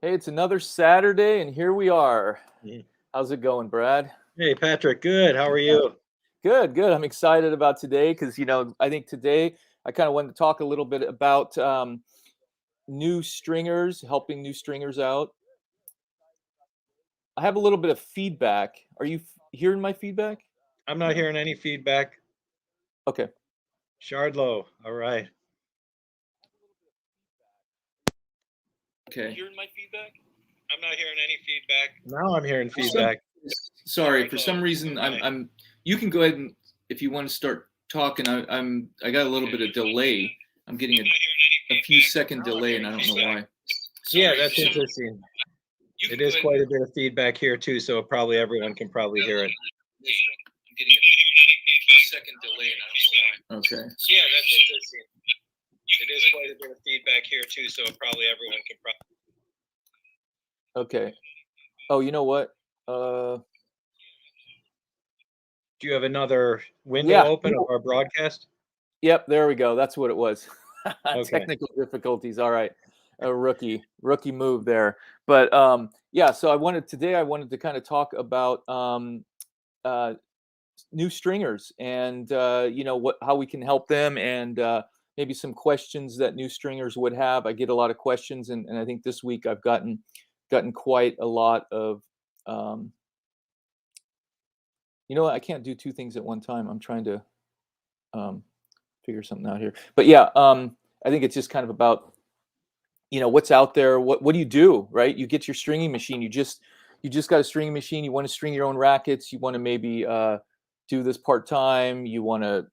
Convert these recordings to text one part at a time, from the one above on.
Hey, it's another Saturday, and here we are. Mhm. How's it going, Brad? Hey, Patrick, good. How are Yeah. you? Good, good. I'm excited about today because, I think today I kind of wanted to talk a little bit about new stringers, helping new stringers out. I have a little bit of feedback. Are you hearing my feedback? I'm not hearing any feedback. Okay. Shardlow, all right. Okay. Hearing my feedback? I'm not hearing any feedback. Now I'm hearing For some, feedback. sorry, for some Shardlow, reason, all right. you can go ahead and if you want to start talking, I got a little bit of delay. I'm getting a few second Now I'm delay, and hearing I don't know feedback. why. Yeah, that's interesting. It is quite a bit of feedback here too, so probably everyone can probably hear it. I'm getting a few second delay, and I don't know why. Okay. Yeah, that's interesting. It is quite a bit of feedback here too, so probably everyone can probably. Okay. Oh, you know what? Uh, Do you have another window yeah. open of our broadcast? Yep. There we go. That's what it was. Okay. Technical difficulties. All right. A rookie move there. But yeah. So I wanted to kind of talk about uh, new stringers and how we can help them and maybe some questions that new stringers would have. I get a lot of questions, and I think this week I've gotten quite a lot of um, I can't do two things at one time. I'm trying to um, figure something out here. But yeah, I think it's just kind of about what's out there. What do you do, right? You get your stringing machine. You just got a stringing machine. You want to string your own rackets. You want to maybe do this part time. You want to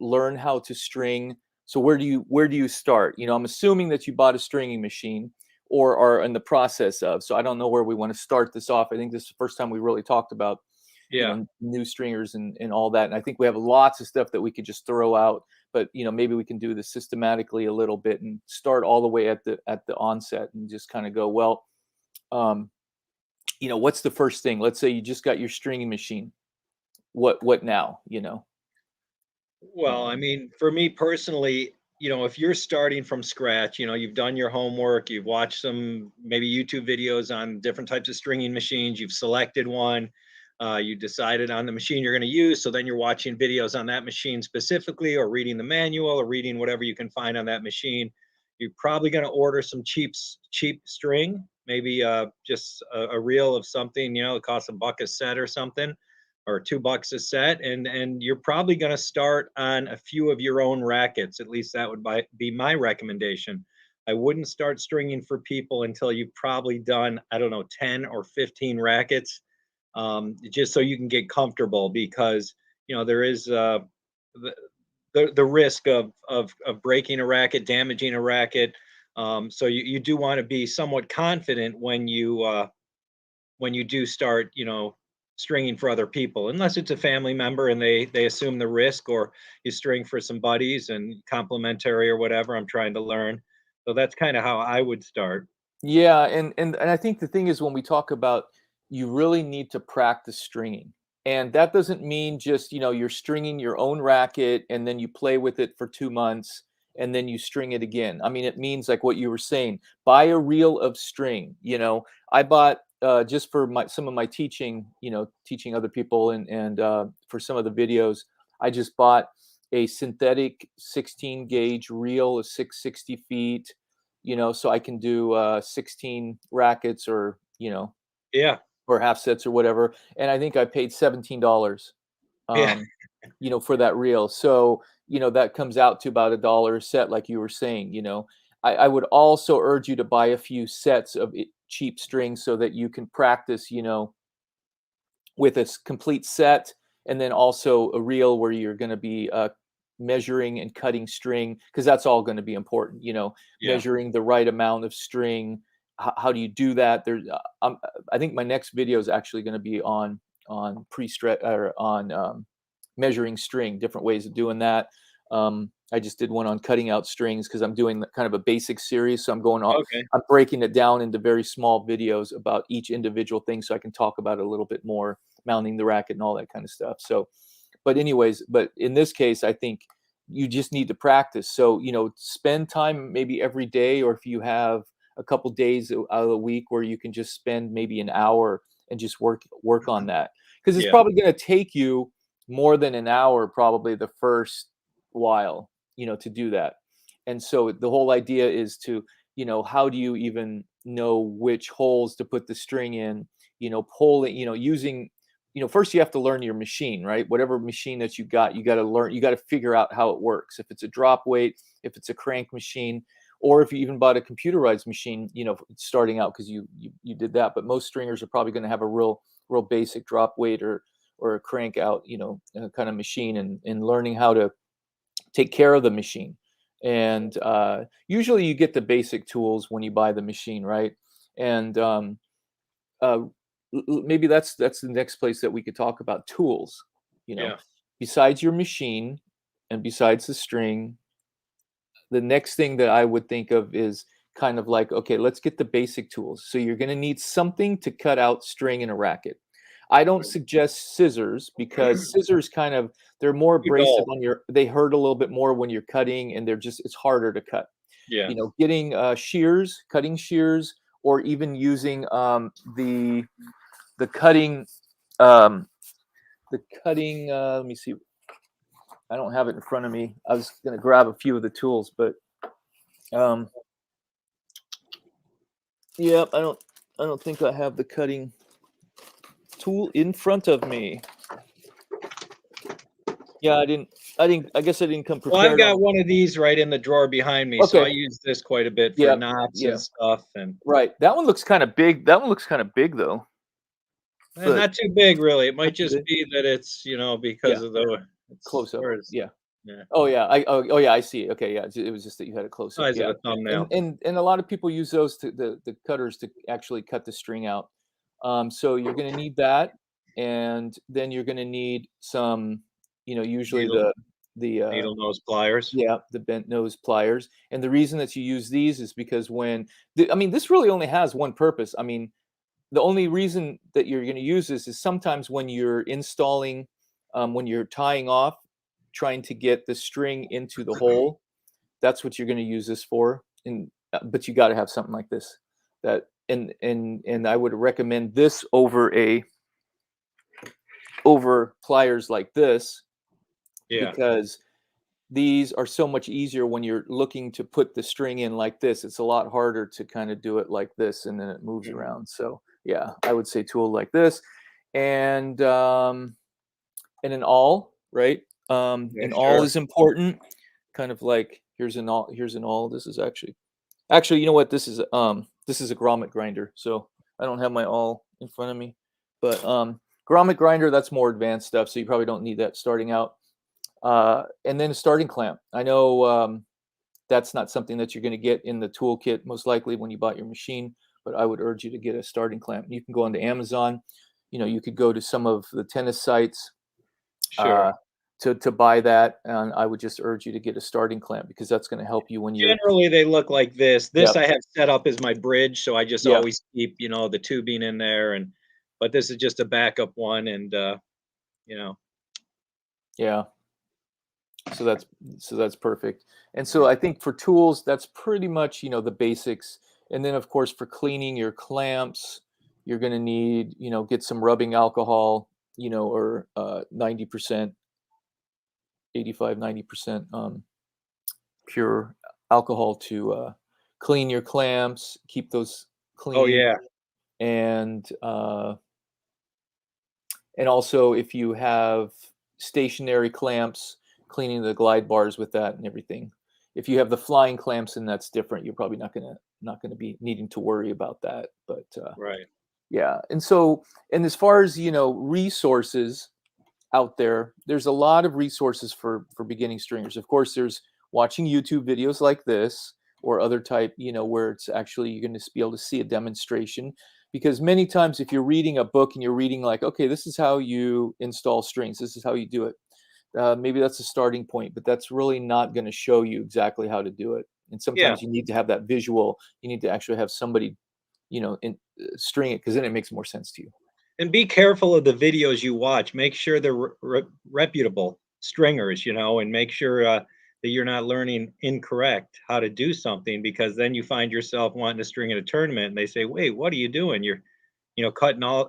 learn how to string. So where do you start? I'm assuming that you bought a stringing machine or are in the process of. So I don't know where we want to start this off. I think this is the first time we really talked about Yeah. new stringers and all that. And I think we have lots of stuff that we could just throw out, but maybe we can do this systematically a little bit and start all the way at the onset and just kind of go, well, um, what's the first thing? Let's say you just got your stringing machine. What now? Well, I Um, mean, for me personally, if you're starting from scratch, you've done your homework, you've watched some maybe YouTube videos on different types of stringing machines, you've selected one, you decided on the machine you're going to use. So then you're watching videos on that machine specifically, or reading the manual, or reading whatever you can find on that machine. You're probably going to order some cheap string, maybe just a reel of something, it costs $1 a set or something, or $2 a set, and you're probably going to start on a few of your own rackets. At least that would be my recommendation. I wouldn't start stringing for people until you've probably done, I don't know, 10 or 15 rackets, just so you can get comfortable, because there is the, the risk of breaking a racket, damaging a racket. So you do want to be somewhat confident when you do start, stringing for other people, unless it's a family member and they assume the risk, or you string for some buddies and complimentary or whatever. I'm trying to learn. So that's kind of how I would start. Yeah, and I think the thing is when we talk about you really need to practice stringing. And that doesn't mean just, you're stringing your own racket and then you play with it for 2 months and then you string it again. I mean, it means like what you were saying, buy a reel of string, I bought just for some of my teaching, teaching other people and for some of the videos, I just bought a synthetic 16 gauge reel of 660 feet, so I can do 16 rackets Yeah. or half sets or whatever. And I think I paid $17, Yeah. um, for that reel. So, that comes out to about $1 a set, like you were saying. I would also urge you to buy a few sets of cheap strings so that you can practice, with a complete set, and then also a reel where you're going to be measuring and cutting string, because that's all going to be important. Yeah. Measuring the right amount of string. How do you do that? I think my next video is actually going to be on pre-stretch or on measuring string, different ways of doing that. I just did one on cutting out strings because I'm doing kind of a basic series. So Okay. I'm breaking it down into very small videos about each individual thing so I can talk about it a little bit more, mounting the racket and all that kind of stuff. So, but in this case, I think you just need to practice. So, spend time maybe every day, or if you have a couple days out of the week where you can just spend maybe an hour and just work on that, because it's Yeah. probably going to take you more than an hour probably the first while, to do that. And so the whole idea is to, how do you even know which holes to put the string in, pull it, using, first you have to learn your machine, right? Whatever machine that you got to learn, you got to figure out how it works. If it's a drop weight, if it's a crank machine, or if you even bought a computerized machine, starting out, because you did that. But most stringers are probably going to have a real basic drop weight or a crank out, kind of machine, and learning how to take care of the machine. And usually you get the basic tools when you buy the machine, right? And uh, maybe that's the next place that we could talk about tools. Yeah. Besides your machine and besides the string, the next thing that I would think of is kind of like, okay, let's get the basic tools. So you're going to need something to cut out string in a racket. I don't suggest scissors, because scissors they're more abrasive on they hurt a little bit more when you're cutting, and it's harder to cut. Yeah. Getting cutting shears, or even using the cutting, let me see. I don't have it in front of me. I was going to grab a few of the tools, but yeah, I don't think I have the cutting tool in front of me. Yeah, I guess I didn't come prepared. Well, I've got one of these right in the drawer behind me, so I use this quite a bit for knots and stuff. And right, that one looks kind of big. That one looks kind of big though. And not too big, really. It might just big. be that it's, because of the close up. Yeah. Oh yeah, I see it. Okay, yeah, it was just that you had a close up. Size of a thumbnail. And a lot of people use those the cutters to actually cut the string out. So you're going to need that, and then you're going to need some, usually the needle nose pliers. Yeah, the bent nose pliers. And the reason that you use these is because this really only has one purpose. I mean, the only reason that you're going to use this is sometimes when you're installing, when you're tying off, trying to get the string into the hole. That's what you're going to use this for. But you got to have something like this. And I would recommend this over pliers like this. Yeah. Because these are so much easier when you're looking to put the string in like this. It's a lot harder to kind of do it like this, and then it moves around. So yeah, I would say tool like this, and an awl, right? An awl is important. Kind of like here's an awl. This is actually, you know what? This is a grommet grinder. So I don't have my awl in front of me, but grommet grinder, that's more advanced stuff. So you probably don't need that starting out. And then a starting clamp. I know that's not something that you're going to get in the toolkit most likely when you bought your machine, but I would urge you to get a starting clamp. You can go onto Amazon. You could go to some of the tennis sites to buy that, and I would just urge you to get a starting clamp, because that's going to help you when you generally they look like this. I have set up as my bridge, so I just always keep the tubing in there, but this is just a backup one, and yeah. So that's perfect. And so I think for tools, that's pretty much, the basics. And then of course, for cleaning your clamps, you're going to need, get some rubbing alcohol, or 90%, 85-90% pure alcohol to clean your clamps, keep those clean. Oh yeah. And also, if you have stationary clamps, cleaning the glide bars with that and everything. If you have the flying clamps, and that's different, you're probably not gonna be needing to worry about that. But right. Yeah. And as far as resources out there, there's a lot of resources for beginning stringers. Of course, there's watching YouTube videos like this, or other type, where it's actually you're going to be able to see a demonstration. Because many times if you're reading a book and you're reading like, okay, this is how you install strings, this is how you do it. Maybe that's a starting point, but that's really not going to show you exactly how to do it. And sometimes you need to have that visual. You need to actually have somebody, string it, because then it makes more sense to you. And be careful of the videos you watch. Make sure they're reputable stringers, and make sure that you're not learning incorrect how to do something, because then you find yourself wanting to string at a tournament and they say, "Wait, what are you doing? You're, cutting all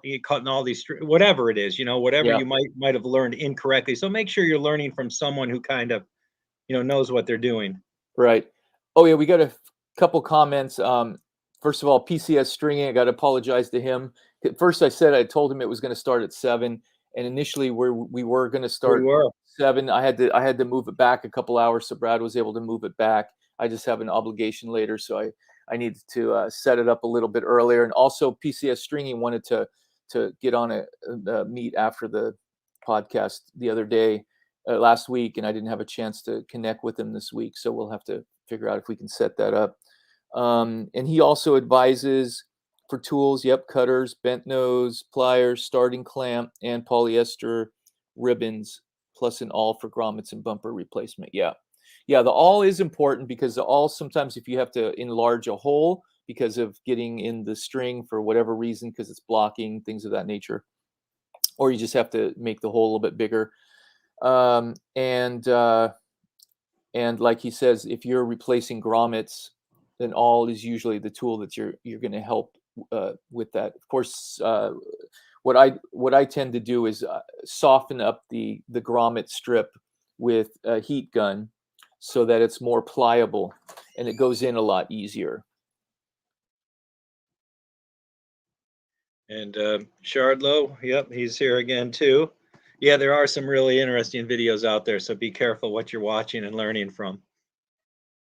these whatever it is, whatever Yeah. you might have learned incorrectly." So make sure you're learning from someone who kind of, knows what they're doing. Right. Oh yeah, we got a couple comments. First of all, PCS stringing. I got to apologize to him. At first, I told him it was going to start at 7, and initially we were going to We start were. 7. I had to move it back a couple hours, so Brad was able to move it back. I just have an obligation later, so I needed to set it up a little bit earlier. And also, PCS stringing wanted to get on a meet after the podcast the other day, last week, and I didn't have a chance to connect with him this week. So we'll have to figure out if we can set that up. And he also advises for tools. Yep, cutters, bent nose, pliers, starting clamp, and polyester ribbons, plus an awl for grommets and bumper replacement. Yeah, yeah. The awl is important because the awl, sometimes if you have to enlarge a hole because of getting in the string for whatever reason, because it's blocking, things of that nature, or you just have to make the hole a little bit bigger. Um, and uh, and like he says, if you're replacing grommets, then awl is usually the tool that you're going to help with that. Of course, what I tend to do is soften up the grommet strip with a heat gun so that it's more pliable and it goes in a lot easier. And Shardlow, yep, he's here again too. Yeah, there are some really interesting videos out there, so be careful what you're watching and learning from.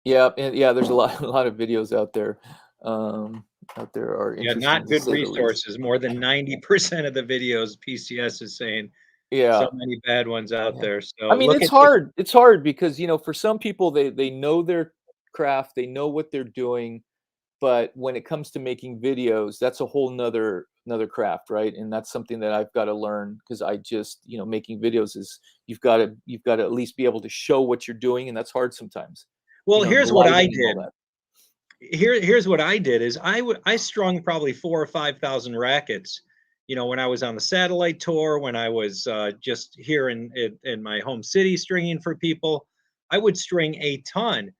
Yeah, and yeah, there's a lot a lot of videos out there. Out there are Yeah, interesting not to good say the least. resources. More than 90% of the videos PCS is saying, so Yeah. many bad ones out Yeah. there. I So mean, look it's at the hard. It's hard because, for some people, they know their craft, they know what they're doing, but when it comes to making videos, that's a whole another craft, right? And that's something that I've got to learn because I just, making videos is you've got to at least be able to show what you're doing, and that's hard sometimes. well, The here's what I lighting and all did. that. Here's what I did is I strung probably 4 or 5 thousand rackets, when I was on the satellite tour, when I was just here in my home city stringing for people. I would string a ton,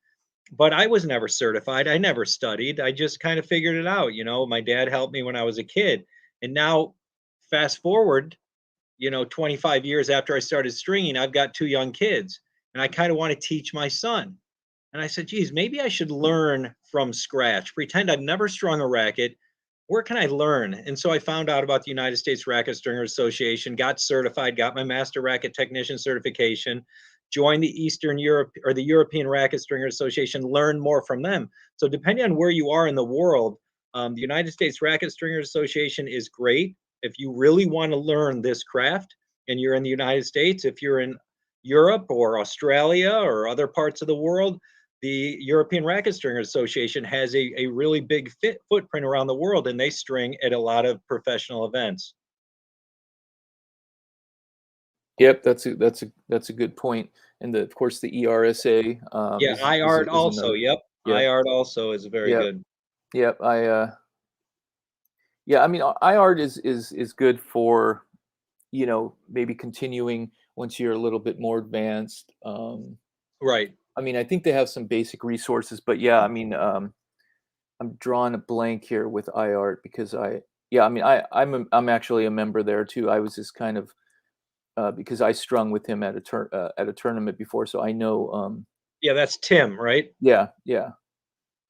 but I was never certified. I never studied. I just kind of figured it out. My dad helped me when I was a kid. And now, fast forward, 25 years after I started stringing, I've got 2 young kids, and I kind of want to teach my son. And I said, geez, maybe I should learn from scratch, pretend I've never strung a racket. Where can I learn? And so I found out about the United States Racket Stringers Association, got certified, got my master racket technician certification, joined the Eastern Europe or the European Racket Stringers Association, learn more from them. So depending on where you are in the world, the United States Racket Stringers Association is great if you really want to learn this craft and you're in the United States. If you're in Europe or Australia or other parts of the world, the European Racket Stringers Association has a really big footprint around the world, and they string at a lot of professional events. Yep, that's a good point. And of course the ERSA Yeah, iArt is also. another. Yep, Yep, iArt also is very yep, good. yep. Yeah, I mean, iArt is good for, maybe continuing once you're a little bit more advanced. Right. I mean, I think they have some basic resources, but yeah, I mean, I'm drawing a blank here with iArt because yeah, I mean, I'm actually a member there too. I was just kind of because I strung with him at a tournament before, so I know. Yeah, that's Tim, right? Yeah, yeah,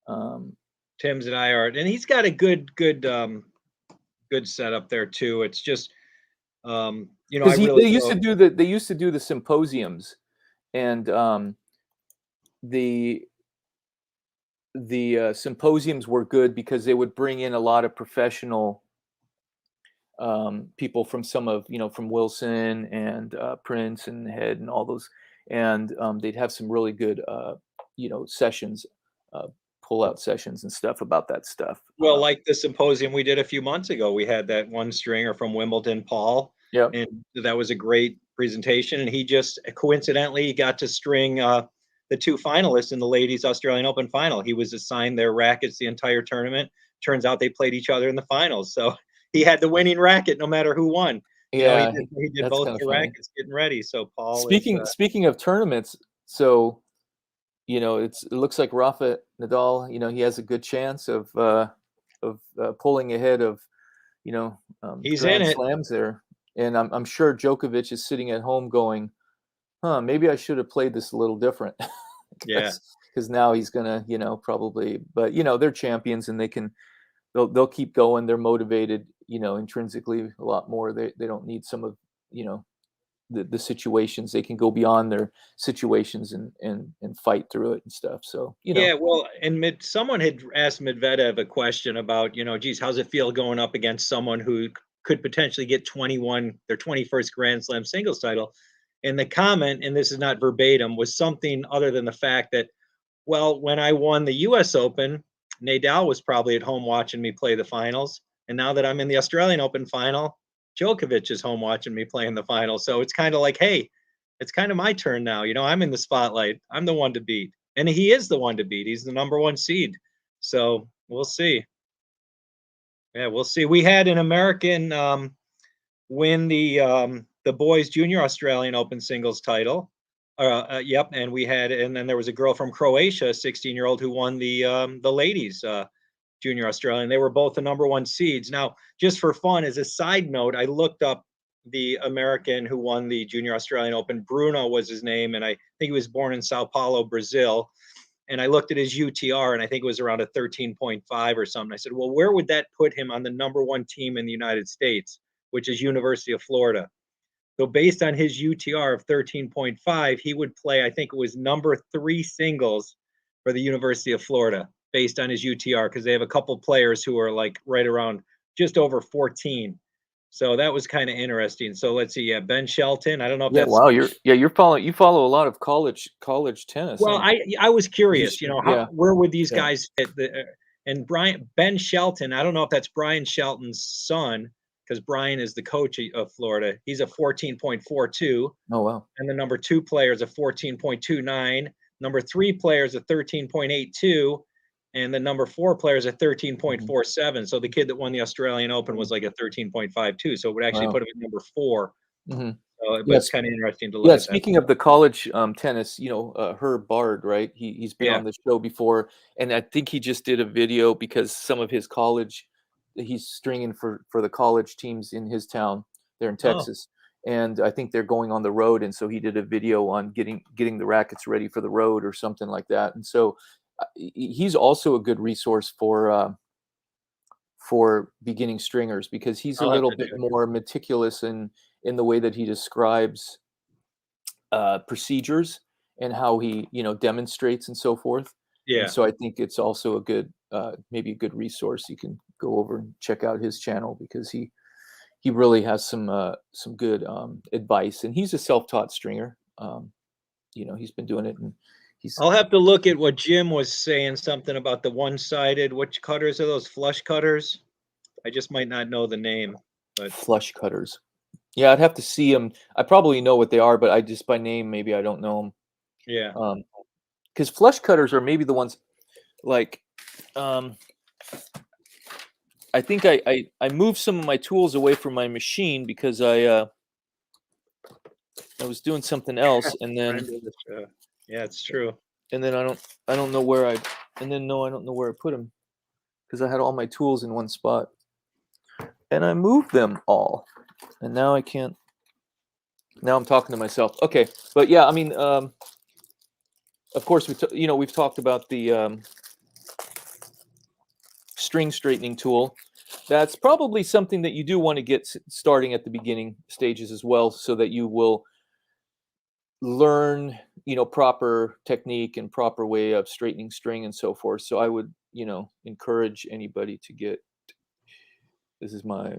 um, Tim's at iArt, and he's got a good setup there too. It's just, I because really they used to go. do the symposiums, and the symposiums were good because they would bring in a lot of professional people from from Wilson and Prince and Head and all those, and they'd have some really good sessions, uh, pull out sessions and stuff about that stuff. Well, like the symposium we did a few months ago, we had that one stringer from Wimbledon, Paul, Yep. and that was a great presentation. And he just coincidentally got to string the 2 finalists in the ladies Australian Open final. He was assigned their rackets the entire tournament. Turns out they played each other in the finals, so he had the winning racket no matter who won. He Yeah, did that's both kind of the funny. rackets getting ready. So Paul is Speaking of tournaments, so it looks like Rafa Nadal, he has a good chance of pulling ahead of, He's in Grand it. Slams there. And I'm sure Djokovic is sitting at home going, huh, maybe I should have played this a little different. Yeah. Because now he's gonna, probably, but they're champions and they'll keep going. They're motivated, intrinsically a lot more. They don't need some of, the situations. They can go beyond their situations and fight through it and stuff. So, Yeah, well, and someone had asked Medvedev a question about, geez, how's it feel going up against someone who could potentially get their 21st Grand Slam singles title? And the comment, and this is not verbatim, was something other than the fact that, well, when I won the US Open, Nadal was probably at home watching me play the finals. And now that I'm in the Australian Open final, Djokovic is home watching me play in the final. So it's kind of like, hey, it's kind of my turn now. I'm in the spotlight. I'm the one to beat. And he is the one to beat. He's the number one seed. So we'll see. Yeah, we'll see. We had an American win the boys junior Australian Open singles title. Yep, and then there was a girl from Croatia, a 16-year-old, who won the ladies junior Australian. They were both the number one seeds. Now, just for fun, as a side note, I looked up the American who won the junior Australian Open. Bruno was his name, and I think he was born in Sao Paulo, Brazil. And I looked at his UTR, and I think it was around a 13.5 or something. I said, well, where would that put him on the number one team in the United States, which is University of Florida? So based on his UTR of 13.5, he would play, I think it was number 3 singles for the University of Florida, based on his UTR, because they have a couple players who are like right around just over 14. So that was kind of interesting. So let's see. Yeah, Ben Shelton. I don't know if Yeah, that's wow, you follow a lot of college tennis, well. huh? I was curious. Yeah, where would these yeah. guys fit? And Ben Shelton. I don't know if that's Brian Shelton's son, because Brian is the coach of Florida. He's a 14.42, Oh wow. and the number 2 player is a 14.29. Number 3 player is a 13.82. And the number 4 player is a Mhm. 13.47. So the kid that won the Australian Open was like a 13.52. So it would actually Wow. put him at number 4. Hmm. But it's Yes. kind of interesting to look Yeah. at that. Speaking of the college tennis, Herb Bard, right? He's been Yeah. on the show before, and I think he just did a video because some of his college, he's stringing for the college teams in his town there in Oh, Texas, and I think they're going on the road, and so he did a video on getting the rackets ready for the road or something like that, and so he's also a good resource for beginning stringers because he's a I'll have little to bit check it. more meticulous in the way that he describes procedures and how he demonstrates and so forth. And Yeah. so I think it's also a good maybe a good resource. You can go over and check out his channel because he really has some good advice, and he's a self-taught stringer. He's been doing it, and he's I'll have to look at what Jim was saying, something about the one-sided. Which cutters are those? Flush cutters? I just might not know the name, but flush cutters. Yeah, I'd have to see them. I probably know what they are, but I just by name maybe I don't know yeah. them. Because flush cutters are maybe the ones like um, I think I moved some of my tools away from my machine because I was doing something else, and then Friend of the show. Yeah, it's true. I don't know where I don't know where I put them because I had all my tools in one spot, and I moved them all, and now I can't. Now I'm talking to myself. Okay, but yeah, I mean, of course we've talked about the string straightening tool. That's probably something that you do want to get starting at the beginning stages as well, so that you will learn, proper technique and proper way of straightening string and so forth. So I would, encourage anybody to get. This is my,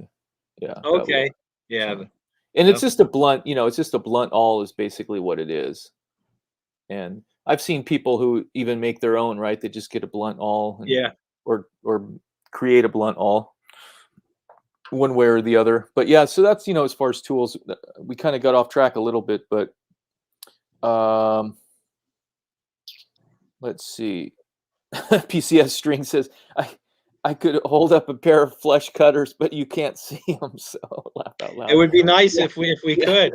yeah, that was Okay. Yeah. so, and it's Yep. just a blunt, it's just a blunt awl is basically what it is. And I've seen people who even make their own, right? They just get a blunt awl and Yeah. or create a blunt awl one way or the other. But yeah, so that's, as far as tools, we kind of got off track a little bit, but let's see. PCS string says I could hold up a pair of flesh cutters, but you can't see them, so laugh out It loud. would be nice Yeah, if we yeah, could.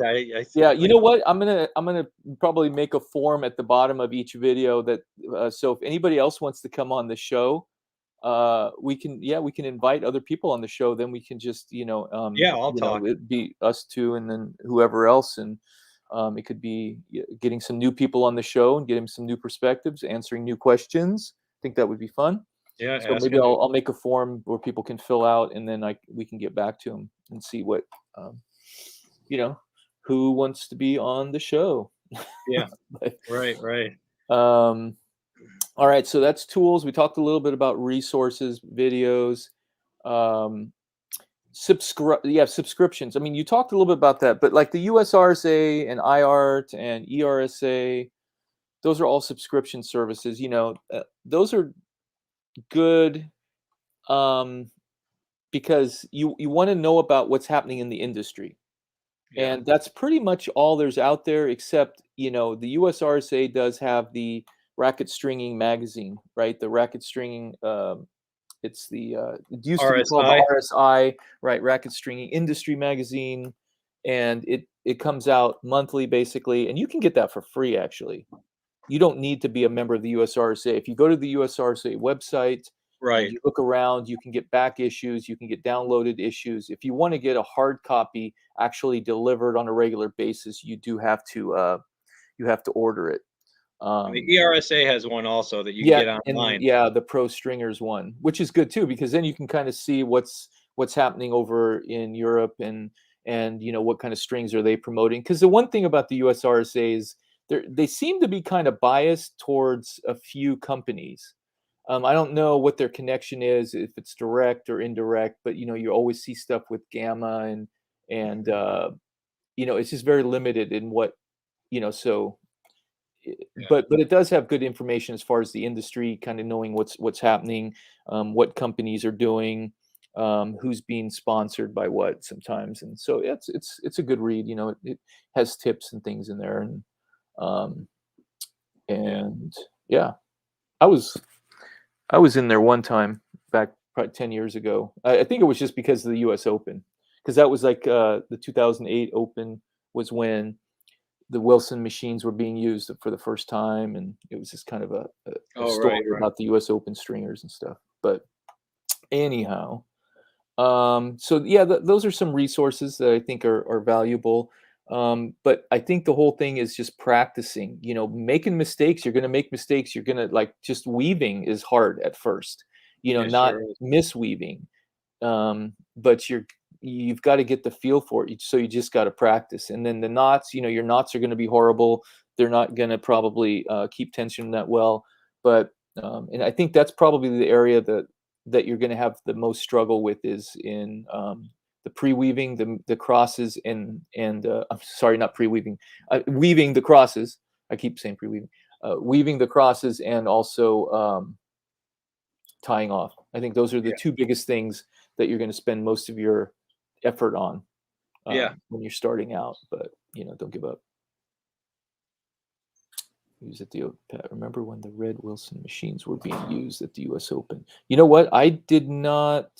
yeah. You know what? I'm gonna probably make a form at the bottom of each video that so if anybody else wants to come on the show, we can invite other people on the show. Then we can just yeah, I'll talk. it'd be us two and then whoever else, and it could be getting some new people on the show and getting some new perspectives, answering new questions. I think that would be fun. Yeah, So maybe asking. I'll make a form where people can fill out, and then we can get back to them and see what um, you know who wants to be on the show. Yeah, But, right. um, all right, so that's tools. We talked a little bit about resources, videos, um, subscriptions. I mean, you talked a little bit about that, but like the USRSA and IART and ERSA, those are all subscription services. Those are good because you want to know about what's happening in the industry. Yeah. And that's pretty much all there's out there, except, the USRSA does have the Racket Stringing magazine, right? The Racket Stringing, it used to be called RSI. the RSI, right? Racket Stringing Industry Magazine. And it comes out monthly, basically. And you can get that for free, actually. You don't need to be a member of the USRSA. If you go to the USRSA website, and Right. you look around, you can get back issues, you can get downloaded issues. If you want to get a hard copy actually delivered on a regular basis, you have to order it. And the ERSA has one also that you can Yeah, get and online. yeah, the Pro Stringers one, which is good too, because then you can kind of see what's happening over in Europe, and what kind of strings are they promoting. Because the one thing about the USRSA is they seem to be kind of biased towards a few companies. I don't know what their connection is, if it's direct or indirect, but you always see stuff with Gamma, and it's just very limited in what so Yeah. but it does have good information as far as the industry, kind of knowing what's happening, what companies are doing, who's being sponsored by what sometimes. And so it's a good read. It has tips and things in there. Um Yeah. and yeah, I was I was in there one time back probably 10 years ago. I think it was just because of the US Open, because that was like the 2008 Open was when the Wilson machines were being used for the first time. And it was just kind of a Oh, story right. about the US Open stringers and stuff. But anyhow, so yeah, those are some resources that I think are valuable. But I think the whole thing is just practicing, making mistakes. You're going to make mistakes. You're going to like just weaving is hard at first, It not sure is. misweaving. But you've got to get the feel for it. So you just got to practice. And then the knots, your knots are going to be horrible. They're not going to probably keep tension that well. But and I think that's probably the area that you're going to have the most struggle with is in the pre-weaving, the crosses, and I'm sorry, not pre-weaving, weaving the crosses. I keep saying pre-weaving, weaving the crosses, and also tying off. I think those are the Yeah. two biggest things that you're going to spend most of your effort on Yeah. when you're starting out. But don't give up. Use at the remember when the red Wilson machines were being used at the U.S. Open? You know what? I did not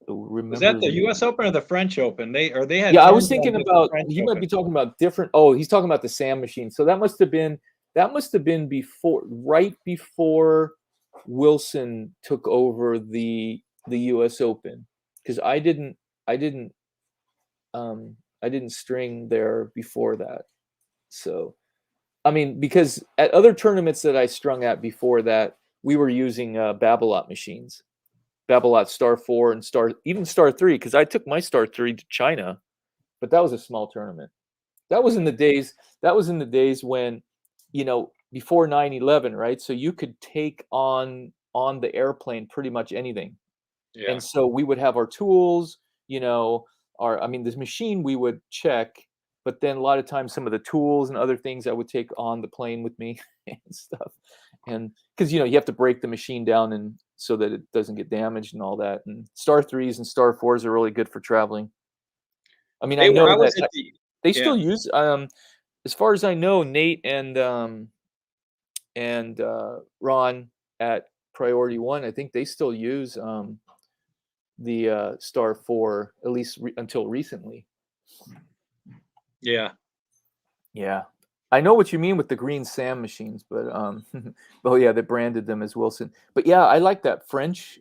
Was that remember the the. US Open or the French Open? They had Yeah, I was tournaments thinking at the about. French He might Open. be talking about different. Oh, he's talking about the Sam machine. So that must have been right before Wilson took over the U.S. Open, because I didn't I didn't string there before that. So I mean, because at other tournaments that I strung at before that, we were using Babolat machines, Babolat Star 4 and even Star 3, because I took my Star 3 to China, but that was a small tournament. That was in the days. That was in the days when, before 9/11, right? So you could take on the airplane pretty much anything. Yeah. And so we would have our tools, this machine we would check, but then a lot of times some of the tools and other things I would take on the plane with me and stuff. And because, you have to break the machine down and so that it doesn't get damaged and all that. And Star 3s and Star 4s are really good for traveling. I mean, I They were know I that was at the they Yeah. still use, as far as I know, Nate and Ron at Priority One, I think they still use the Star 4, at least until recently. Yeah. Yeah. I know what you mean with the Green Sam machines, but oh yeah, they branded them as Wilson. But yeah, I like that French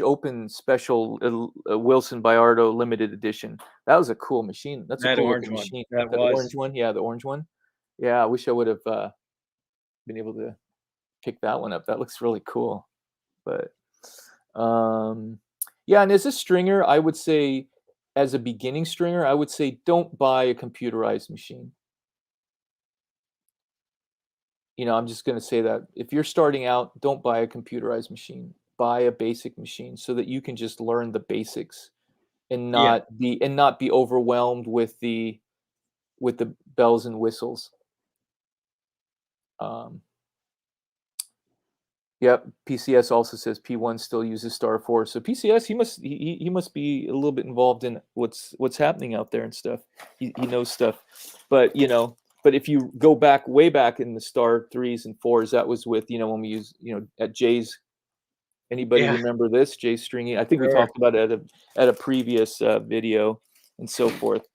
Open special Wilson Bayardo limited edition. That was a cool machine. That's a That cool orange looking one. machine. That The was. orange one, yeah, the orange one. Yeah, I wish I would have been able to pick that one up. That looks really cool. But um, yeah, and as a stringer, I would say, as a beginning stringer, I would say don't buy a computerized machine. I'm just going to say that if you're starting out, don't buy a computerized machine. Buy a basic machine so that you can just learn the basics and Yeah. not be overwhelmed with the bells and whistles. Um, Yep, PCS also says P1 still uses Star 4. So PCS, he must be a little bit involved in what's happening out there and stuff. He knows stuff. But but if you go back way back in the Star 3s and 4s, that was with, when we use, at Jay's. Anybody Yeah. remember this? Jay's stringing. I think we Sure. talked about it at a previous video and so forth.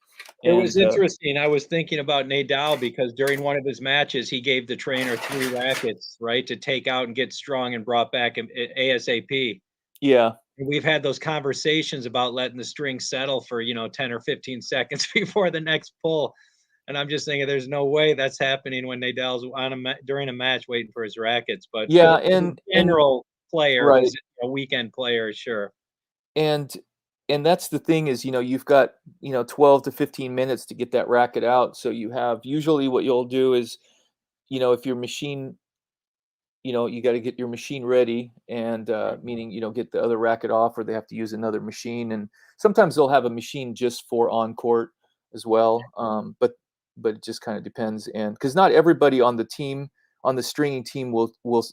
It was And interesting. I was thinking about Nadal because during one of his matches, he gave the trainer 3 rackets, right, to take out and get strong and brought back ASAP. yeah. And we've had those conversations about letting the string settle for, 10 or 15 seconds before the next pull. And I'm just thinking there's no way that's happening when Nadal's on during a match waiting for his rackets. But for Yeah, the and general player right. who's a weekend player, sure. And that's the thing is, you've got, 12 to 15 minutes to get that racket out. So you have, usually what you'll do is, if your machine, you got to get your machine ready, and meaning, get the other racket off, or they have to use another machine. And sometimes they'll have a machine just for on court as well. But it just kind of depends. And because not everybody on the stringing team will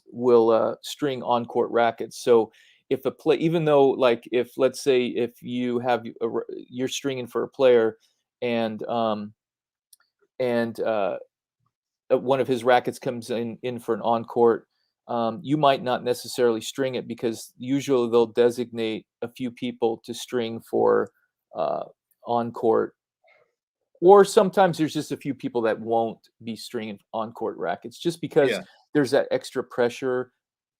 string on court rackets. So if a play, even though, like, if, let's say, if you're stringing for a player, and and one of his rackets comes in for an on court, you might not necessarily string it, because usually they'll designate a few people to string for on court, or sometimes there's just a few people that won't be stringing on court rackets, just because Yeah. there's that extra pressure.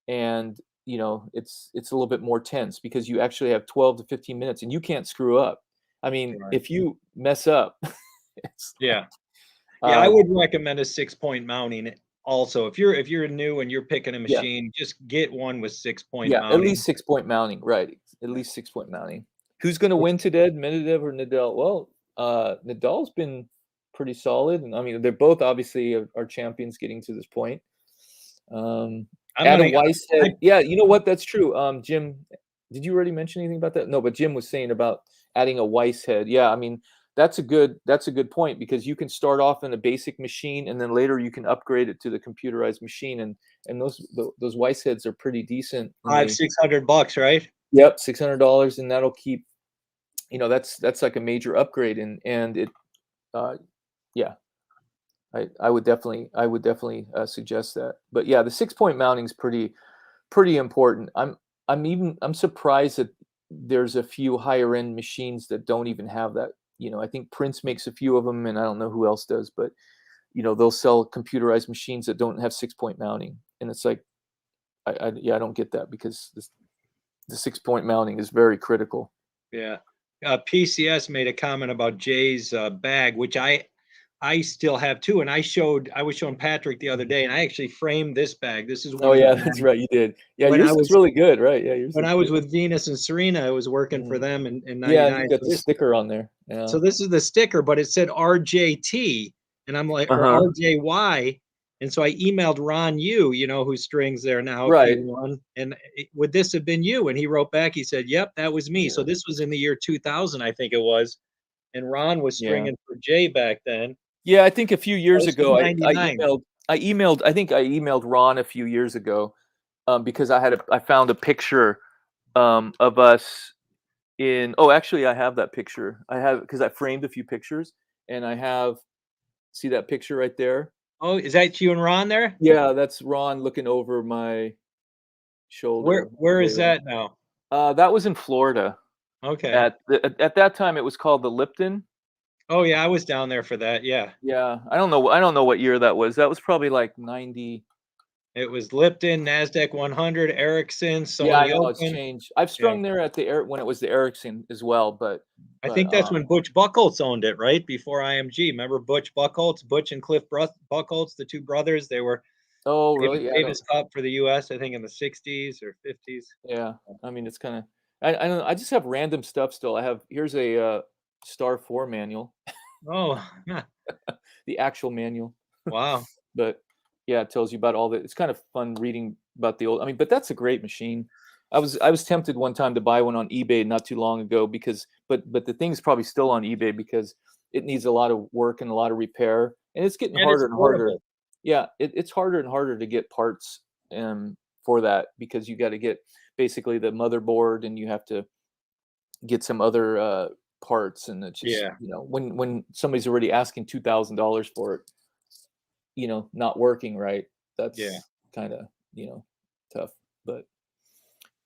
And it's a little bit more tense, because you actually have 12 to 15 minutes and you can't screw up. I mean, Right. if you mess up, it's Yeah. Yeah, I uh, would recommend a 6-point mounting also. If you're new and you're picking a yeah, machine, just get one with 6-point yeah, at mounting. least 6-point mounting, right? At least 6-point mounting. Who's going to win today, Medvedev or Nadal? Well, Nadal's been pretty solid, and I mean, they're both obviously are champions getting to this point. I'm Adam gonna Weishead, I yeah, you know what? That's true. Jim, did you already mention anything about that? No, but Jim was saying about adding a Weishead. Yeah, I mean, that's a good point, because you can start off in a basic machine, and then later you can upgrade it to the computerized machine, and those Weisheads are pretty decent, and $500, $600, right? yep, $600, and that'll keep, that's like a major upgrade, and it, uh, yeah, I would definitely suggest that. But yeah, the 6-point mounting is pretty important. I'm surprised that there's a few higher end machines that don't even have that. I think Prince makes a few of them, and I don't know who else does, but they'll sell computerized machines that don't have 6-point mounting, and it's like, I don't get that, because the 6-point mounting is very critical. Yeah. PCS made a comment about Jay's bag, which I still have too, and I was showing Patrick the other day, and I actually framed this bag. This is Oh one of the yeah, that's bags right, you did. Yeah, when I yours looks was really good, right? Yeah, yours when looks I was good. with Venus and Serena. I was working for Mm. them in Yeah, and you '99. got the sticker on there. Yeah. So this is the sticker, but it said RJT, and I'm like, or Uh-huh. RJY. And so I emailed Ron Yu, who strings there now, Right. P1, and would this have been you? And he wrote back, he said, yep, that was me. So Yeah. this was in the year 2000, I think it was. And Ron was Yeah. stringing for Jay back then. Yeah, I think a few Oh, years this was ago, '99. I think I emailed Ron a few years ago, because I found a picture of us in. Oh, actually, I have that picture. I have, because I framed a few pictures, and I have, see that picture right there? Oh, is that you and Ron there? Yeah, that's Ron looking over my Where shoulder where is there. that now? That was in Florida. Okay. At that time, it was called the Lipton. Oh yeah, I was down there for that. Yeah. Yeah, I don't know what year that was. That was probably like 90. It was Lipton, Nasdaq 100, Ericsson, Yeah, I Sony know it's Open. changed. I've Yeah. strung there at the Air when it was the Ericsson as well, I but think that's when Butch Buchholz owned it, right? Before IMG. Remember Butch Buchholz, Butch and Cliff Buchholz, the two brothers? They were oh, really? Yeah, I don't. Davis Cup for the US, I think in the 60s or 50s. Yeah, I mean, it's kind of. I don't. I just have random stuff still. Here's a Star 4 manual, Oh, the actual manual. wow. But yeah, it tells you about all the. It's kind of fun reading about the old. I mean, but that's a great machine. I was tempted one time to buy one on eBay not too long ago because but the thing's probably still on eBay because it needs a lot of work and a lot of repair, and it's getting And it's harder and harder. portable. Yeah, it's harder and harder to get parts for that because you got to get basically the motherboard and you have to get some other parts, and it's just Yeah, when somebody's already asking $2,000 for it, not working right, yeah. that's kind of, tough. But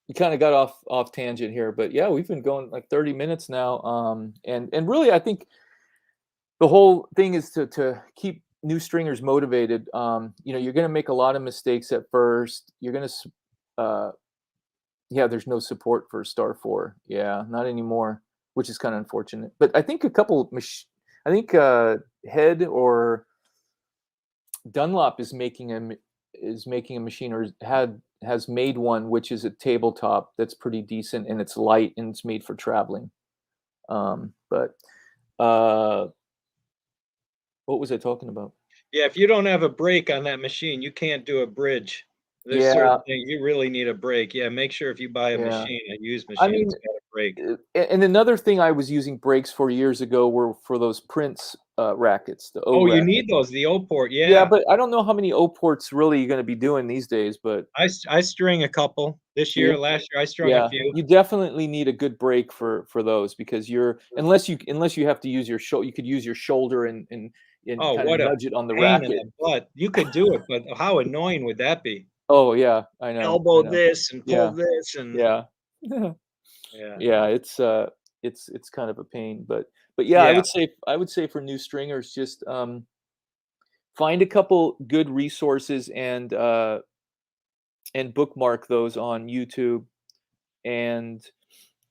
we kind of got off tangent here, but yeah, we've been going like 30 minutes now. And really, I think the whole thing is to keep new stringers motivated. You're going to make a lot of mistakes at first. You're going to, yeah, there's no support for Star 4. Yeah, not anymore, which is kind of unfortunate. But I think I think Head or Dunlop is making a machine, or has made one, which is a tabletop that's pretty decent, and it's light and it's made for traveling. But what was I talking about? Yeah, if you don't have a brake on that machine, you can't do a bridge. There's Yeah, certain things you really need a brake. Yeah, make sure if you buy yeah. a used I machine, mean, it's got a brake. and another thing I was using brakes for years ago were for those Prince rackets, the O Oh, you racket. need those, the O port, Yeah, yeah. but I don't know how many O ports really you're going to be doing these days. But I string a couple. This do you? year, last year, I strung a Yeah, few. you definitely need a good brake for those because you're unless you have to use your shoulder, you could use your shoulder and Oh, kind of what a nudge it on the pain in racket. the butt. You could do it, but how annoying would that be? Oh yeah, I know, I Elbow know. this and pull Yeah, this and yeah, yeah. yeah. It's kind of a pain, but yeah, I Yeah, would say for new stringers, just find a couple good resources and bookmark those on YouTube, and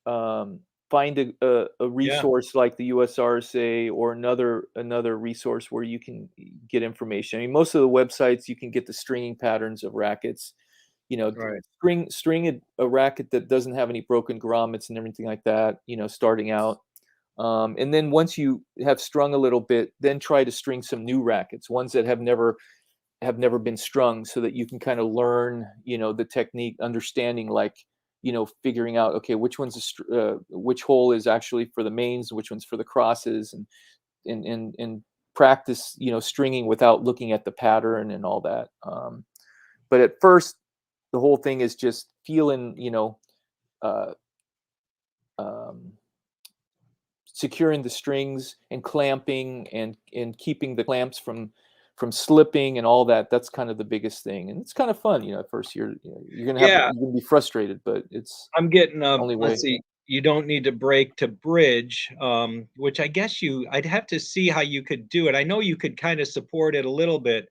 um, find a yeah, resource like the USRSA or another resource where you can get information. I mean, most of the websites you can get the stringing patterns of rackets. right. String a racket that doesn't have any broken grommets and everything like that. Starting out, and then once you have strung a little bit, then try to string some new rackets, ones that have never been strung, so that you can kind of learn, the technique, understanding, like, figuring out, okay, which hole is actually for the mains, which one's for the crosses, and practice, stringing without looking at the pattern and all that. But at first, the whole thing is just feeling, uh, um, securing the strings and clamping and keeping the clamps from slipping and all that. That's kind of the biggest thing, and it's kind of fun. At first you're gonna Yeah, be frustrated, but it's I'm getting, the only let's way. see, you don't need to brake to bridge, which I guess I'd have to see how you could do it. I know you could kinda support it a little bit,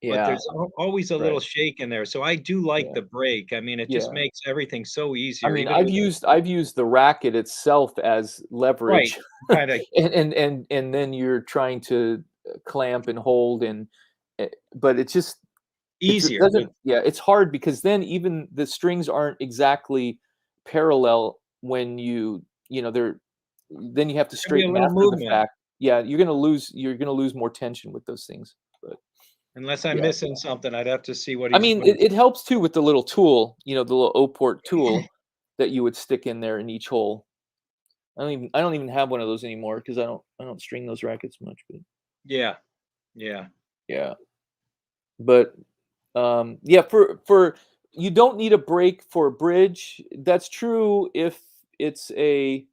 but Yeah, there's always a little right. shake in there, so I do like Yeah, the brake. I mean, it just yeah. makes everything so I easier, mean, even I've with used I've used the racket itself as right, leverage, kinda and then you're trying to clamp and hold, but it easier with doesn't. Yeah, it's hard because then even the strings aren't exactly parallel when they're then you have to there can be a straighten little after the movement, fact. Yeah, you're gonna lose more tension with those things. But unless I'm yeah. missing something, I'd have to see I mean, what he's it helps too with the little tool, the little O-port tool that you would stick in there in each hole. I don't even have one of those anymore because I don't string those rackets much, but yeah, yeah. yeah. But yeah, for you don't need a brake for a bridge. That's true it's a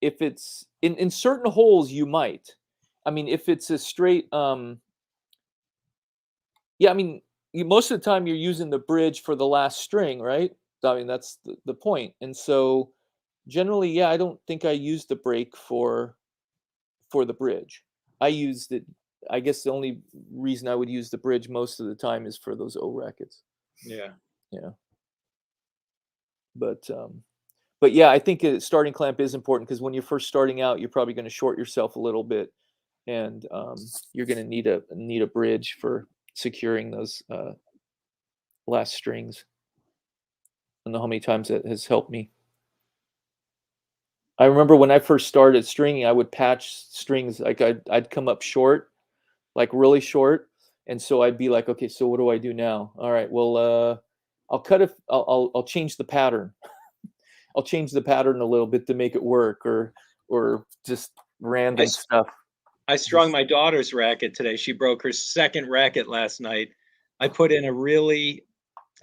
if it's in certain holes you might. I mean, if it's a straight yeah, I mean, most of the time you're using the bridge for the last string, right? I mean, that's the point. And so generally, yeah, I don't think I use the brake for the bridge. I used it. I guess the only reason I would use the bridge most of the time is for those O rackets. Yeah. Yeah. But yeah, I think a starting clamp is important because when you're first starting out, you're probably going to short yourself a little bit, and you're going to need a bridge for securing those last strings. I don't know how many times that has helped me. I remember when I first started stringing, I would patch strings like I'd come up short, like really short, and so I'd be like, okay, so what do I do now? All right, well, I'll cut it. I'll change the pattern. I'll change the pattern a little bit to make it work, or just I random s- stuff. I strung Just my daughter's racket today. She broke her second racket last night. I put in a really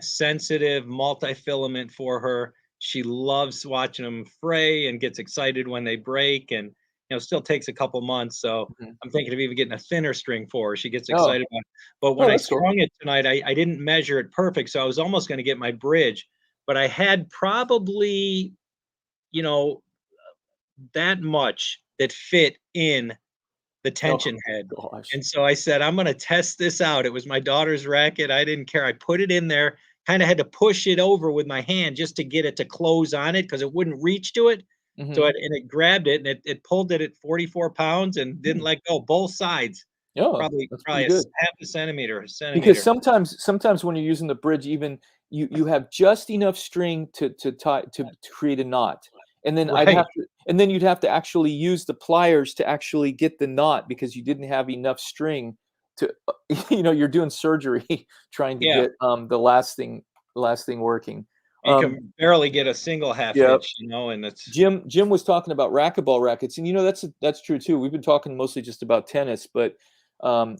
sensitive multi-filament for her. She loves watching them fray and gets excited when they break, and still takes a couple months. So Mhm. I'm thinking of even getting a thinner string for her. She gets Oh, excited about it. But when oh, I that's cool. strung it tonight, I didn't measure it perfect, so I was almost going to get my bridge, but I had probably, you know, that much that fit in the Oh tension head. gosh. And so I said, I'm going to test this out. It was my daughter's racket. I didn't care. I put it in there, kind of had to push it over with my hand just to get it to close on it because it wouldn't reach to it. So Hmm. it grabbed it and it pulled it at 44 pounds and didn't let go both sides. Oh, Probably that's probably pretty good. half a centimeter, a Because centimeter. sometimes when you're using the bridge, even you have just enough string to tie to create a knot, and then Right. you'd have to actually use the pliers to actually get the knot because you didn't have enough string to you're doing surgery trying to Yeah. get the last thing working. You Um, can barely get a single half yeah. hitch, and it's Jim was talking about racquetball rackets, and that's true too. We've been talking mostly just about tennis, but some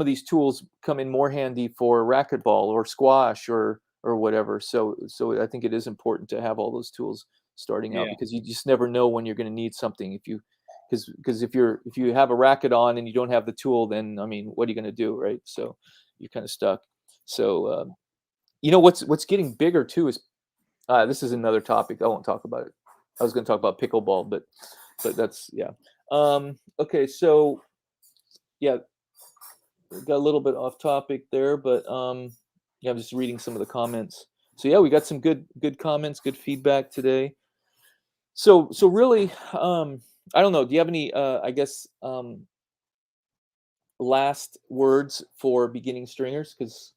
of these tools come in more handy for racquetball or squash or whatever. So I think it is important to have all those tools starting out yeah. because you just never know when you're going to need something. Because if you have a racket on and you don't have the tool, then I mean, what are you going to do, right? So you're kind of stuck. So what's getting bigger too is this is another topic. I won't talk about it. I was going to talk about pickleball, but that's yeah. Okay, so yeah, got a little bit off topic there, but yeah, I'm just reading some of the comments. So yeah, we got some good comments, good feedback today. So really, I don't know. Do you have any I guess last words for beginning stringers? Because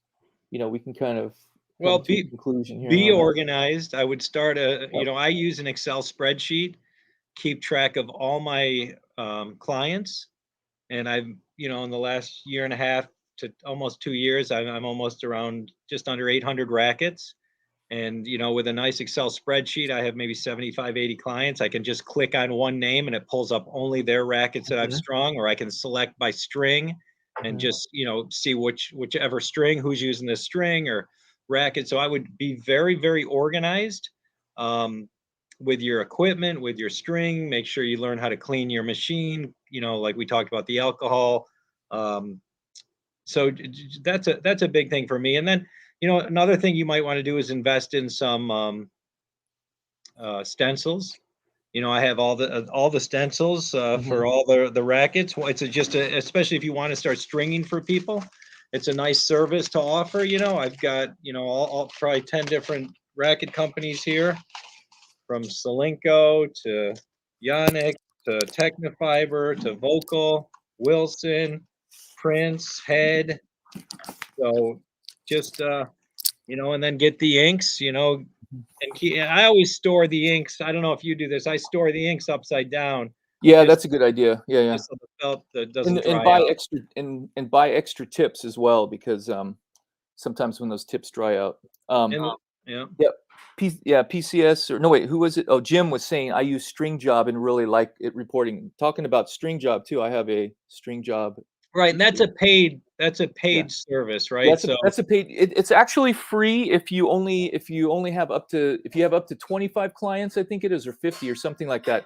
we can kind of Well, come to a be conclusion here be on that. organized. I would start Yep. I use an Excel spreadsheet, keep track of all my clients. And I've, in the last year and a half to almost 2 years, I'm almost around just under 800 rackets. And, with a nice Excel spreadsheet, I have maybe 75, 80 clients. I can just click on one name and it pulls up only their rackets that I've Mhm, strung, or I can select by string and mhm, just, see whichever string, who's using this string or racket. So I would be very, very organized um, with your equipment, with your string. Make sure you learn how to clean your machine, like we talked about the alcohol. Um, so that's a big thing for me. And then, another thing you might want to do is invest in some stencils. I have all the stencils mhm. for all the rackets. Well, especially if you want to start stringing for people, it's a nice service to offer. I've got all probably 10 different racket companies here, from Solinco to Yannick to Technofiber to Vocal, Wilson, Prince, Head. So just and then get the inks, and I always store the inks. I don't know if you do this. I store the inks upside down, Yeah, just that's a good idea. Yeah, yeah. so the felt that And doesn't and dry buy out. extra and buy extra tips as well because sometimes when those tips dry out. And yeah, Yeah, PCS or no wait, who was it? Oh, Jim was saying I use String Job and really like it reporting. Talking about String Job too, I have a String Job. right. And Yeah. that's a paid service, Yeah, right? So that's a paid. It's actually free if you have up to 25 clients, I think it is, or 50 or something like that.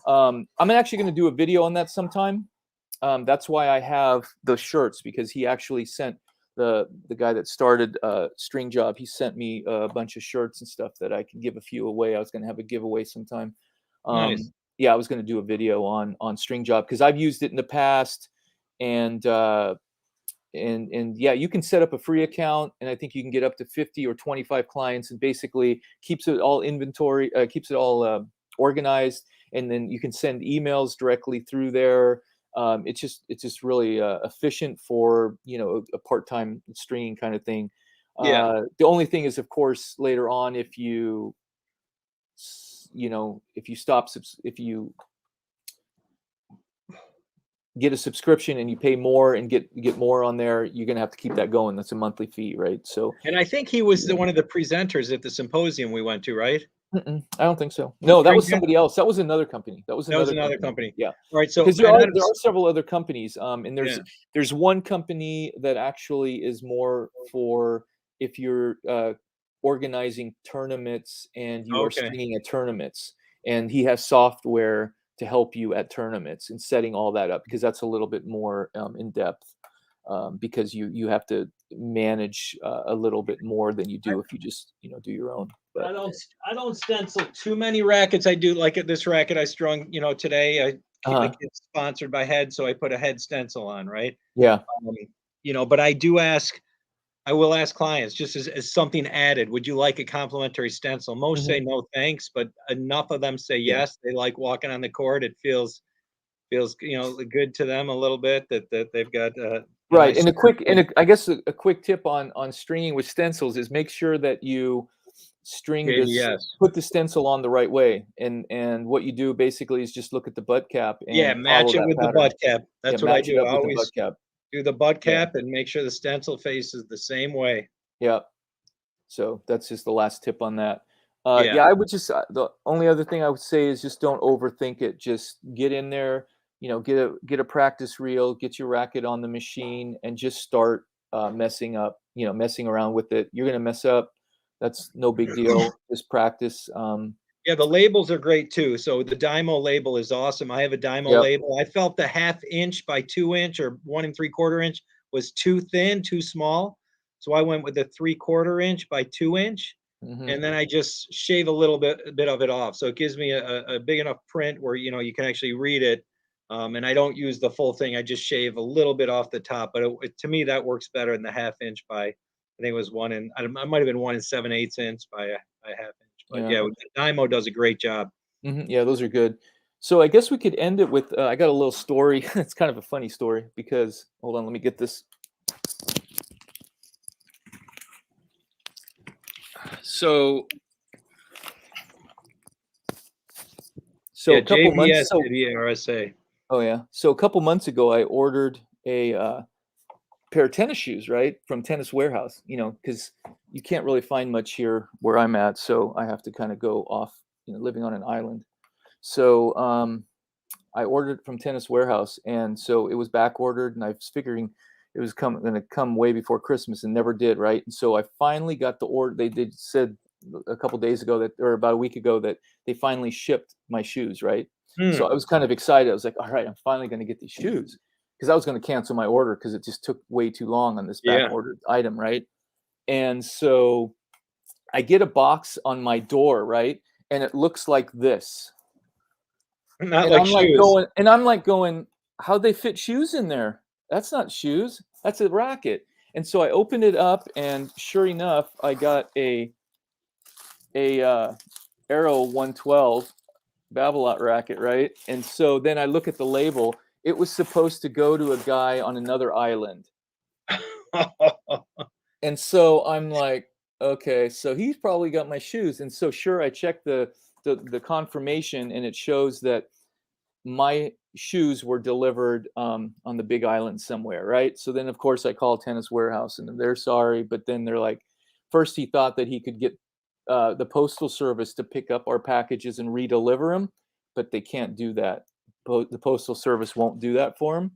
I'm actually going to do a video on that sometime. That's why I have the shirts because he actually sent the guy that started String Job, he sent me a bunch of shirts and stuff that I can give a few away. I was going to have a giveaway sometime. Nice. Yeah, I was going to do a video on String Job because I've used it in the past, and yeah, you can set up a free account, and I think you can get up to 50 or 25 clients, and basically keeps it all inventory, keeps it all organized, and then you can send emails directly through there. It's just really efficient for a part-time stringing kind of thing. Yeah. The only thing is, of course, later on, if you if you get a subscription and you pay more and get more on there, you're gonna have to keep that going. That's a monthly fee, right? So And I think he was one of the presenters at the symposium we went to, right? I don't think so. No, that was String somebody else. That was another company. That was That was another another company. company. Yeah, All right, so because there are several other companies, and yeah. there's one company that actually is more for if you're organizing tournaments and you are Okay. stringing at tournaments, and he has software to help you at tournaments and setting all that up, because that's a little bit more in depth, because you have to manage a little bit more than you do if you just do your own. But I don't stencil too many rackets. I do like this racket I strung, today. It's sponsored by Head, so I put a Head stencil on, right? Yeah. But I will ask clients just as something added. Would you like a complimentary stencil? Most say no, thanks, but enough of them say Yeah. yes. They like walking on the court. It feels good to them a little bit that they've got Right. nice And I guess a quick tip on stringing with stencils is make sure that you string this, yes. put the stencil on the right way. And what you do basically is just look at the butt cap Yeah, and follow match it that with the pattern. butt cap. Yeah, That's what I match it do. up I with the butt always cap. do the butt Yeah. cap and make sure the stencil faces the same way. Yeah. So that's just the last tip on that. Yeah. Yeah, I would just the only other thing I would say is just don't overthink it. Just get in there, get a practice reel, get your racket on the machine, and just start messing around with it. You're gonna mess up. That's no big deal. Just practice. Yeah, the labels are great too. So the Dymo label is awesome. I have a Dymo Yep. label. I felt the 1/2 inch by 2 inch or 1 3/4 inch was too thin, too small. So I went with the 3/4 inch by 2 inch, Hmm. and then I just shave a bit of it off. So it gives me a big enough print where you can actually read it. And I don't use the full thing. I just shave a little bit off the top. But to me, that works better than the 1/2 inch by, I think it was I might have been 1 7/8 inch by a 1/2 inch. But Yeah. yeah, Dymo does a great job. Yeah, those are good. So I guess we could end it with I got a little story. It's kind of a funny story because hold on, let me get this. So Yeah, a couple months. JBS did the RSA. Oh yeah. So a couple months ago, I ordered a pair of tennis shoes, right, from Tennis Warehouse. Because you can't really find much here where I'm at, so I have to kind of go off, living on an island. So I ordered from Tennis Warehouse, and so it was back ordered, and I was figuring it was going to come way before Christmas, and never did, right? And so I finally got the order. They said a couple days ago or about a week ago, that they finally shipped my shoes, right? So I was kind of excited. I was like, all right, I'm finally going to get these shoes, because I was going to cancel my order because it just took way too long on this back Yeah. ordered item, right? And so I get a box on my door, right? And it looks like this. Not And like shoes. I'm like going, how'd they fit shoes in there? That's not shoes. That's a racket. And so I opened it up, and sure enough, I got a Arrow 112 Babolat racket, right? And so then I look at the label. It was supposed to go to a guy on another island. And so I'm like, okay, so he's probably got my shoes. And so sure, I checked the confirmation, and it shows that my shoes were delivered on the Big Island somewhere, right? So then, of course, I called Tennis Warehouse, and they're sorry, but then they're like, first he thought that he could get the postal service to pick up our packages and redeliver them, but they can't do that. The postal service won't do that for him,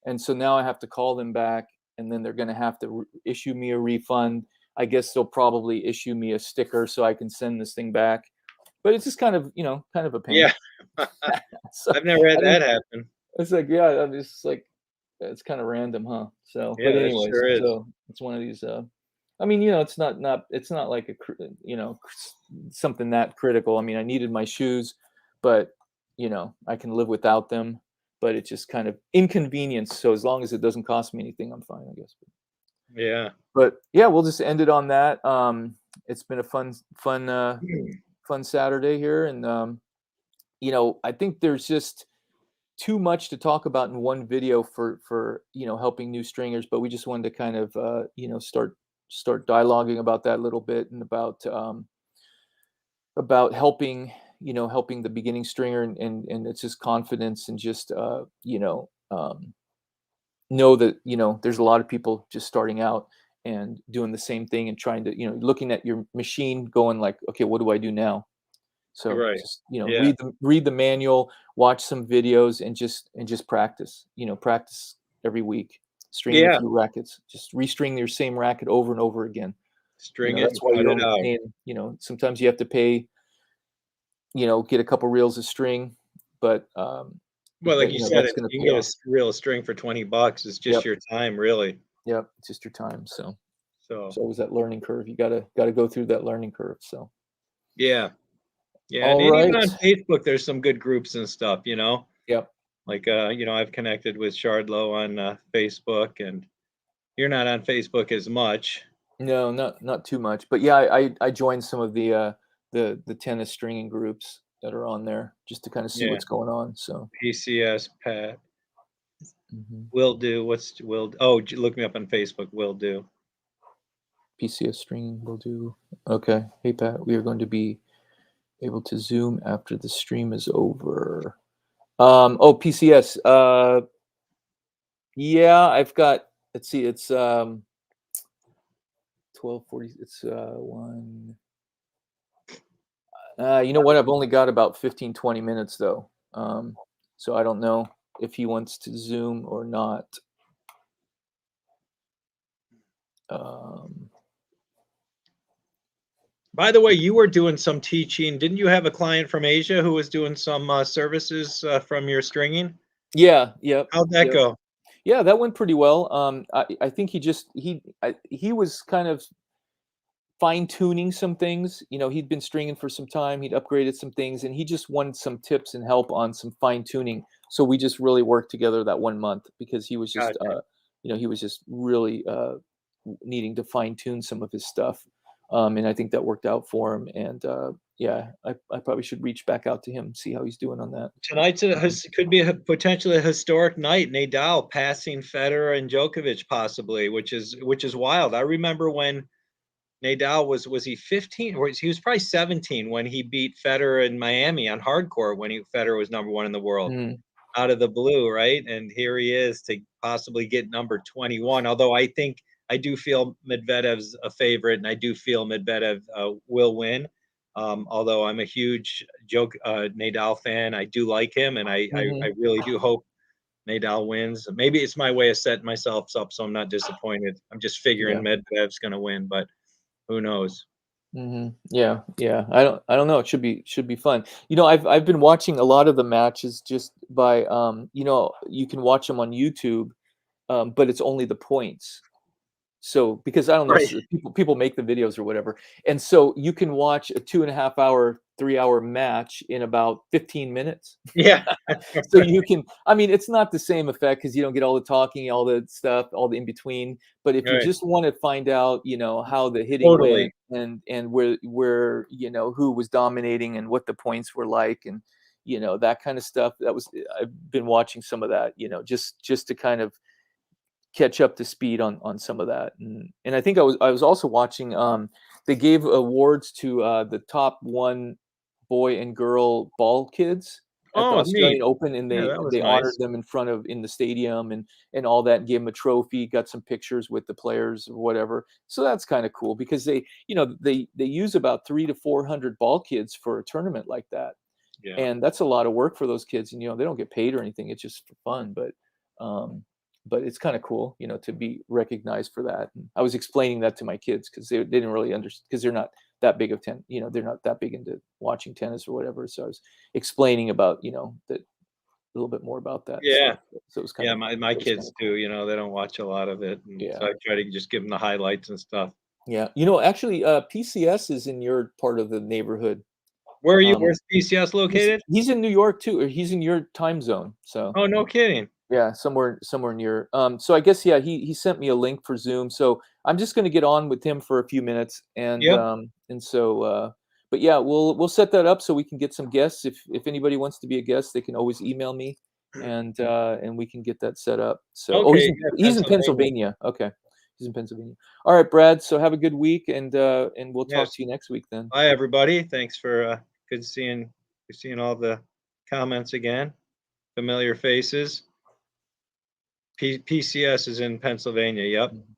and so now I have to call them back, and then they're going to have to issue me a refund. I guess they'll probably issue me a sticker so I can send this thing back. But it's just kind of a pain. Yeah. So I've never had I didn't that happen. it's like, yeah, I'm just like, It's kind of random, huh? So, but Yeah, that anyways, sure is. so it's one of these. I mean, it's not like something that critical. I mean, I needed my shoes, but I can live without them. But it's just kind of inconvenience. So as long as it doesn't cost me anything, I'm fine, I guess. Yeah. But yeah, we'll just end it on that. It's been a fun Saturday here, and I think there's just too much to talk about in one video for helping new stringers, but we just wanted to kind of start dialoguing about that a little bit, and about helping the beginning stringer, and it's just confidence, and just know that there's a lot of people just starting out and doing the same thing, and trying to looking at your machine going like, okay, what do I do now? You're So right. just Yeah. read the manual, watch some videos, and just practice. Practice every week, stringing a Yeah. few rackets, just restring your same racket over and over again. String it That's and why cut you're it only out. paying. Sometimes you have to pay. Get a couple reels of string, but Well, like you said, that's it's going to you pay can get a off. real string for 20 bucks. It's just Yep, your time, really. yep. It's just your time. So it's So always that learning curve. You gotta go through that learning curve. So yeah. Yeah, and all even right. on Facebook, there's some good groups and stuff, you know? Yep. Like, I've connected with Shardlow on, Facebook, and you're not on Facebook as much. No, not too much, but yeah, I joined some of the tennis stringing groups that are on there, just to kind of see Yeah, what's going on. So PCS, Pat, mhm. Will Do, oh, look me up on Facebook, Will Do. PCS stringing will do. Okay, hey Pat, we are going to be able to Zoom after the stream is over. Oh, PCS. Yeah, I've got. Let's see, it's 12:40. It's one. You know what? I've only got about 15, 20 minutes though. So I don't know if he wants to Zoom or not. Um, By the way, you were doing some teaching. Didn't you have a client from Asia who was doing some, services, from your stringing? yeah, yep, How'd that yep. go? Yeah, that went pretty well. I think he was kind of fine tuning some things. He'd been stringing for some time. He'd upgraded some things, and he just wanted some tips and help on some fine tuning. So we just really worked together that 1 month, because Gotcha. he was just really needing to fine tune some of his stuff, and I think that worked out for him. And yeah, I probably should reach back out to him, see how he's doing on that. Tonight's could be a potentially a historic night. Nadal passing Federer and Djokovic possibly, which is wild. I remember when Nadal was he 15 or he was probably 17 when he beat Federer in Miami on hardcore when Federer was number one in the world Mhm. out of the blue, right? And here he is to possibly get number 21. Although I do feel Medvedev's a favorite, and I do feel Medvedev will win. Although I'm a huge Nadal fan, I do like him, and I Mhm. really do hope Nadal wins. Maybe it's my way of setting myself up so I'm not disappointed. I'm just figuring Yeah. Medvedev's going to win, but who knows? Yeah, yeah. I don't know. It should be fun. I've been watching a lot of the matches just by you can watch them on YouTube, but it's only the points. So because I don't know, Right. people make the videos or whatever, and so you can watch a 2.5 hour, 3 hour match in about 15 minutes. Yeah. So you can, I mean, it's not the same effect because you don't get all the talking, all the stuff, all the in between. But if you Right. just want to find out, how the hitting Totally. went, and where who was dominating and what the points were like, and that kind of stuff, I've been watching some of that, just to kind of catch up to speed on some of that. And I think I was also watching, they gave awards to the top one boy and girl ball kids at the Oh, neat. Australian Open, and Yeah, they that was they honored nice. them in the stadium, and all that, and gave them a trophy, got some pictures with the players or whatever. So that's kind of cool, because they use about 300 to 400 ball kids for a tournament like that, Yeah. and that's a lot of work for those kids. And they don't get paid or anything, it's just for fun. Um but it's kind of cool, to be recognized for that. And I was explaining that to my kids, because they didn't really understand, because they're not that big of they're not that big into watching tennis or whatever. So I was explaining about that little bit more about that and Yeah. stuff. So it was kind Yeah, of my it was kind kids of too, cool. they don't watch a lot of it, and so Yeah. I try to just give them the highlights and stuff. Yeah. Actually, PCS is in your part of the neighborhood. Um, Where's PCS he's located? he's in New York too, or he's in your time zone. So Oh, no kidding. yeah, somewhere near. So I guess yeah, he sent me a link for Zoom. So I'm just going to get on with him for a few minutes, Yep. and so but yeah, we'll set that up so we can get some guests. If anybody wants to be a guest, they can always email me, and we can get that set up. So oh, Okay, yeah, he's in Pennsylvania. Pennsylvania. Okay, he's in Pennsylvania. All right, Brad. So have a good week, and we'll talk Yes. to you next week then. Bye, everybody. Thanks for, good seeing all the comments again, familiar faces. PCS is in Pennsylvania, yep.